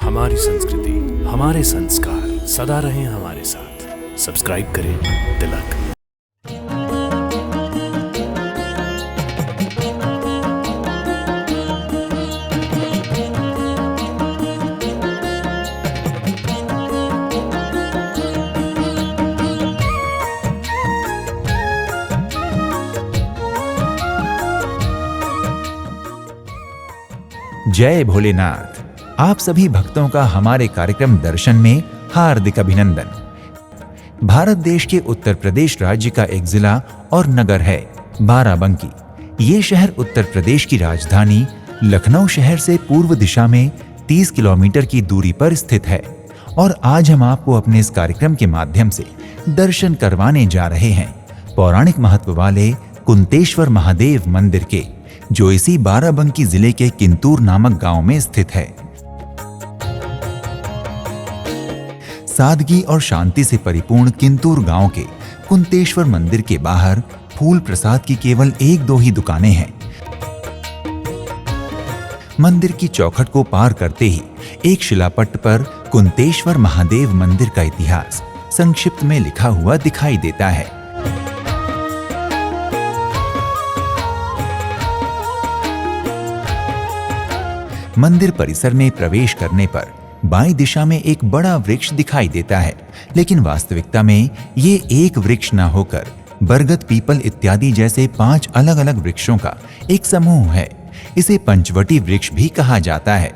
हमारी संस्कृति, हमारे संस्कार सदा रहें हमारे साथ। सब्सक्राइब करें तिलक। जय भोलेनाथ। आप सभी भक्तों का हमारे कार्यक्रम दर्शन में हार्दिक अभिनंदन। भारत देश के उत्तर प्रदेश राज्य का एक जिला और नगर है बाराबंकी। ये शहर उत्तर प्रदेश की राजधानी लखनऊ शहर से पूर्व दिशा में 30 किलोमीटर की दूरी पर स्थित है। और आज हम आपको अपने इस कार्यक्रम के माध्यम से दर्शन करवाने जा रहे हैं पौराणिक महत्व वाले कुंतेश्वर महादेव मंदिर के, जो इसी बाराबंकी जिले के किंतूर नामक गांव में स्थित है। सादगी और शांति से परिपूर्ण किंतूर गांव के कुंतेश्वर मंदिर के बाहर फूल प्रसाद की केवल 1-2 ही दुकानें हैं। मंदिर की चौखट को पार करते ही एक शिलापट्ट पर कुंतेश्वर महादेव मंदिर का इतिहास संक्षिप्त में लिखा हुआ दिखाई देता है। मंदिर परिसर में प्रवेश करने पर बाईं दिशा में एक बड़ा वृक्ष दिखाई देता है, लेकिन वास्तविकता में ये एक वृक्ष न होकर बरगद, पीपल इत्यादि जैसे 5 अलग-अलग वृक्षों का एक समूह है। इसे पंचवटी वृक्ष भी कहा जाता है।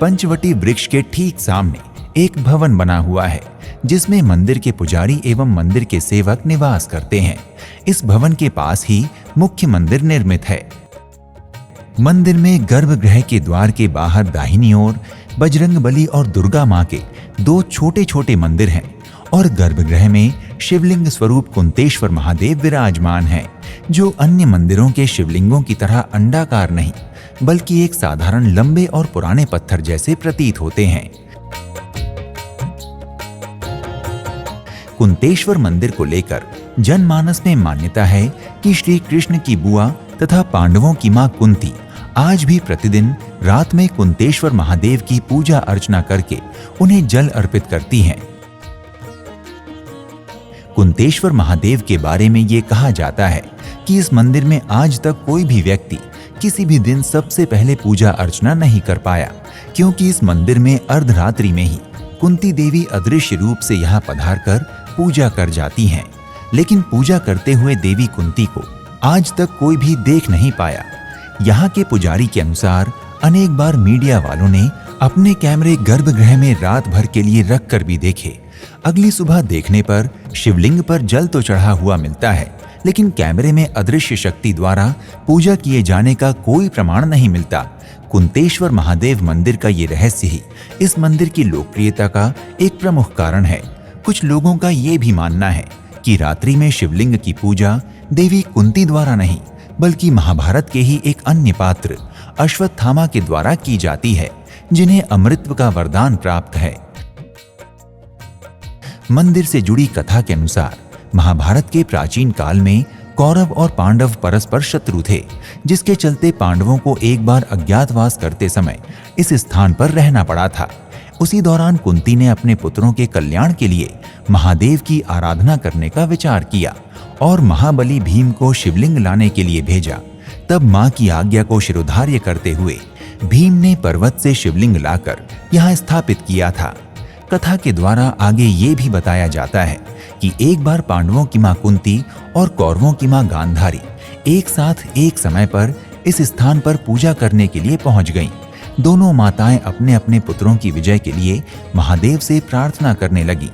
पंचवटी वृक्ष के ठीक सामने एक भवन बना हुआ है, जिसमें मंदिर के पुजारी एवं मंदिर के सेवक निवास करते हैं। इस भवन के पास ही मुख्य मंदिर निर्मित है। मंदिर में गर्भगृह के द्वार के बाहर दाहिनी ओर बजरंगबली और दुर्गा मां के 2 छोटे-छोटे मंदिर हैं और गर्भगृह में शिवलिंग स्वरूप कुंतेश्वर महादेव विराजमान हैं, जो अन्य मंदिरों के शिवलिंगों की तरह अंडाकार नहीं, बल्कि एक साधारण लंबे और पुराने पत्थर जैसे प्रतीत होते हैं। कुंतेश्वर मंदिर को लेकर जनमानस में मान्यता है कि श्री कृष्ण की बुआ तथा पांडवों की मां कुंती आज भी प्रतिदिन रात में कुंतेश्वर महादेव की पूजा अर्चना करके उन्हें जल अर्पित करती हैं। कुंतेश्वर महादेव के बारे में ये कहा जाता है कि इस मंदिर में आज तक कोई भी व्यक्ति किसी भी दिन सबसे पहले पूजा अर्चना नहीं कर पाया, क्योंकि इस मंदिर में अर्धरात्रि में ही कुंती देवी अदृश्य रूप से यहाँ पधार कर पूजा कर जाती हैं। लेकिन पूजा करते हुए देवी कुंती को आज तक कोई भी देख नहीं पाया। यहाँ के पुजारी के अनुसार अनेक बार मीडिया वालों ने अपने कैमरे गर्भगृह में रात भर के लिए रख कर भी देखे। अगली सुबह देखने पर शिवलिंग पर जल तो चढ़ा हुआ मिलता है, लेकिन कैमरे में अदृश्य शक्ति द्वारा पूजा किए जाने का कोई प्रमाण नहीं मिलता। कुंतेश्वर महादेव मंदिर का ये रहस्य ही इस मंदिर की लोकप्रियता का एक प्रमुख कारण है। कुछ लोगों का ये भी मानना है कि रात्रि में शिवलिंग की पूजा देवी कुंती द्वारा नहीं, बल्कि महाभारत के ही एक अन्य पात्र अश्वत्थामा के द्वारा की जाती है, जिन्हें अमृतत्व का वरदान प्राप्त है। मंदिर से जुड़ी कथा के अनुसार महाभारत के प्राचीन काल में कौरव और पांडव परस्पर शत्रु थे, जिसके चलते पांडवों को एक बार अज्ञातवास करते समय इस स्थान पर रहना पड़ा था। उसी दौरान कुंती ने अपने पुत्रों के कल्याण के लिए महादेव की आराधना करने का विचार किया और महाबली भीम को शिवलिंग लाने के लिए भेजा। तब मां की आज्ञा को शिरोधार्य करते हुए भीम ने पर्वत से शिवलिंग लाकर यहाँ स्थापित किया था। कथा के द्वारा आगे ये भी बताया जाता है कि एक बार पांडवों की मां कुंती और कौरवों की मां गांधारी एक साथ एक समय पर इस स्थान पर पूजा करने के लिए पहुंच गईं। दोनों माताएं अपने अपने पुत्रों की विजय के लिए महादेव से प्रार्थना करने लगी।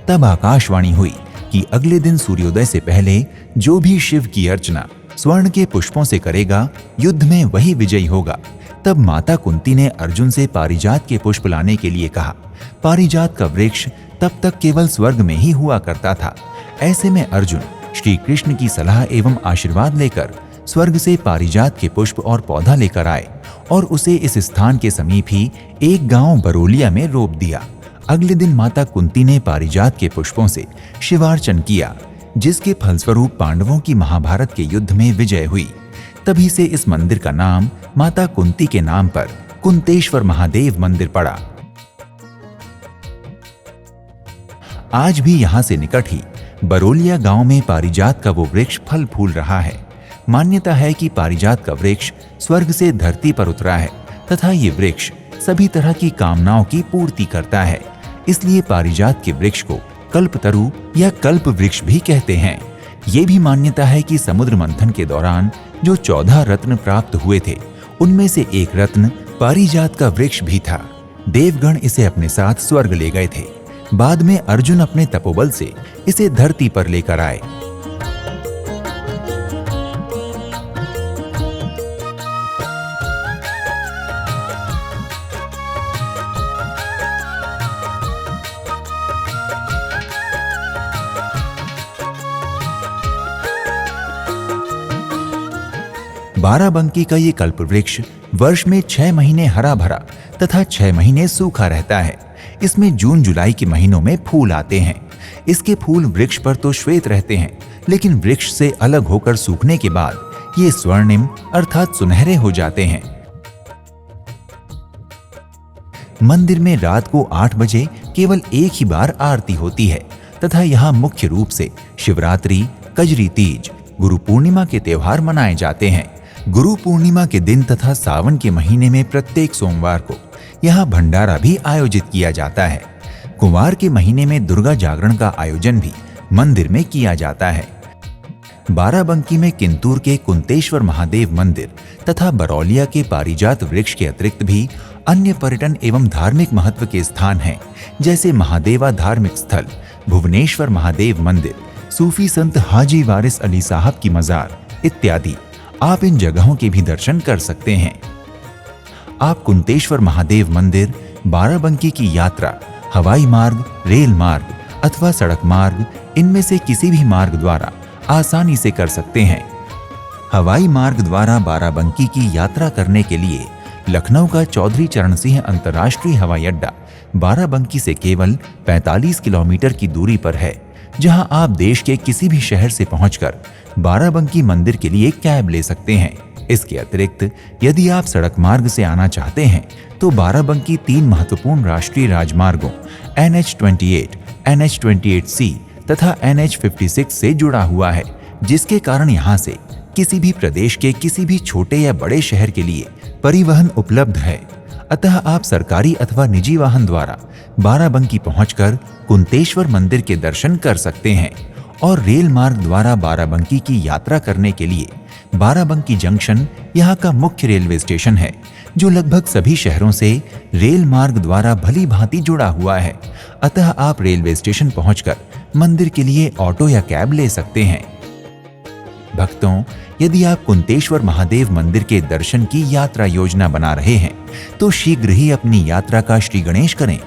तब आकाशवाणी हुई कि अगले दिन सूर्योदय से पहले जो भी शिव की अर्चना स्वर्ण के पुष्पों से करेगा, युद्ध में वही विजयी होगा। तब माता कुंती ने अर्जुन से पारिजात के पुष्प लाने के लिए कहा। पारिजात का वृक्ष तब तक केवल स्वर्ग में ही हुआ करता था। ऐसे में अर्जुन श्री कृष्ण की सलाह एवं आशीर्वाद लेकर स्वर्ग से पारिजात के पुष्प और पौधा लेकर आए और उसे इस स्थान के समीप ही एक गांव बरोलिया में रोप दिया। अगले दिन माता कुंती ने पारिजात के पुष्पों से शिवार्चन किया, जिसके फलस्वरूप पांडवों की महाभारत के युद्ध में विजय हुई। तभी से इस मंदिर का नाम माता कुंती के नाम पर कुंतेश्वर महादेव मंदिर पड़ा। आज भी यहां से निकट ही बरोलिया गांव में पारिजात का वो वृक्ष फल फूल रहा है। मान्यता है कि पारिजात का वृक्ष स्वर्ग से धरती पर उतरा है तथा ये वृक्ष सभी तरह की कामनाओं की पूर्ति करता है। इसलिए पारिजात के वृक्ष को कल्पतरु या कल्प वृक्ष भी कहते हैं। ये भी मान्यता है कि समुद्र मंथन के दौरान जो 14 रत्न प्राप्त हुए थे, उनमें से एक रत्न पारिजात का वृक्ष भी था। देवगण इसे अपने साथ स्वर्ग ले गए थे। बाद में अर्जुन अपने तपोबल से इसे धरती पर लेकर आए। बाराबंकी का ये कल्प वृक्ष वर्ष में 6 महीने हरा भरा तथा 6 महीने सूखा रहता है। इसमें जून जुलाई के महीनों में फूल आते हैं। इसके फूल वृक्ष पर तो श्वेत रहते हैं, लेकिन वृक्ष से अलग होकर सूखने के बाद ये स्वर्णिम अर्थात सुनहरे हो जाते हैं। मंदिर में रात को 8 बजे केवल एक ही बार आरती होती है तथा यहाँ मुख्य रूप से शिवरात्रि, कजरी तीज, गुरु पूर्णिमा के त्योहार मनाए जाते हैं। गुरु पूर्णिमा के दिन तथा सावन के महीने में प्रत्येक सोमवार को यहाँ भंडारा भी आयोजित किया जाता है। कुंवार के महीने में दुर्गा जागरण का आयोजन भी मंदिर में किया जाता है। बाराबंकी में किंतूर के कुंतेश्वर महादेव मंदिर तथा बरौलिया के पारिजात वृक्ष के अतिरिक्त भी अन्य पर्यटन एवं धार्मिक महत्व के स्थान हैं, जैसे महादेवा धार्मिक स्थल, भुवनेश्वर महादेव मंदिर, सूफी संत हाजी वारिस अली साहब की मजार इत्यादि। आप इन जगहों के भी दर्शन कर सकते हैं। आप कुंतेश्वर महादेव मंदिर, बाराबंकी की यात्रा हवाई मार्ग, रेल मार्ग अथवा सड़क मार्ग, इनमें से किसी भी मार्ग द्वारा आसानी से कर सकते हैं। हवाई मार्ग द्वारा बाराबंकी की यात्रा करने के लिए लखनऊ का चौधरी चरण सिंह अंतर्राष्ट्रीय हवाई अड्डा बाराबंकी से केवल 45 किलोमीटर की दूरी पर है, जहां आप देश के किसी भी शहर से पहुंचकर बाराबंकी मंदिर के लिए कैब ले सकते हैं। इसके अतिरिक्त यदि आप सड़क मार्ग से आना चाहते हैं तो बाराबंकी 3 महत्वपूर्ण राष्ट्रीय राजमार्गों NH-28, NH-28C तथा NH-56 से जुड़ा हुआ है, जिसके कारण यहाँ से किसी भी प्रदेश के किसी भी छोटे या बड़े शहर के लिए परिवहन उपलब्ध है। अतः आप सरकारी अथवा निजी वाहन द्वारा बाराबंकी पहुंचकर कुंतेश्वर मंदिर के दर्शन कर सकते हैं और रेल मार्ग द्वारा बाराबंकी की यात्रा करने के लिए बाराबंकी जंक्शन यहाँ का मुख्य रेलवे स्टेशन है, जो लगभग सभी शहरों से रेल मार्ग द्वारा भली भांति जुड़ा हुआ है। अतः आप रेलवे स्टेशन पहुंचकर मंदिर के लिए ऑटो या कैब ले सकते हैं। भक्तों, यदि आप कुंतेश्वर महादेव मंदिर के दर्शन की यात्रा योजना बना रहे हैं तो शीघ्र ही अपनी यात्रा का श्री गणेश करें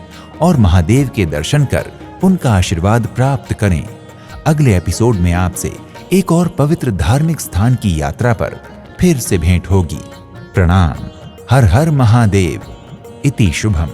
और महादेव के दर्शन कर उनका आशीर्वाद प्राप्त करें। अगले एपिसोड में आपसे एक और पवित्र धार्मिक स्थान की यात्रा पर फिर से भेंट होगी। प्रणाम। हर हर महादेव। इति शुभम।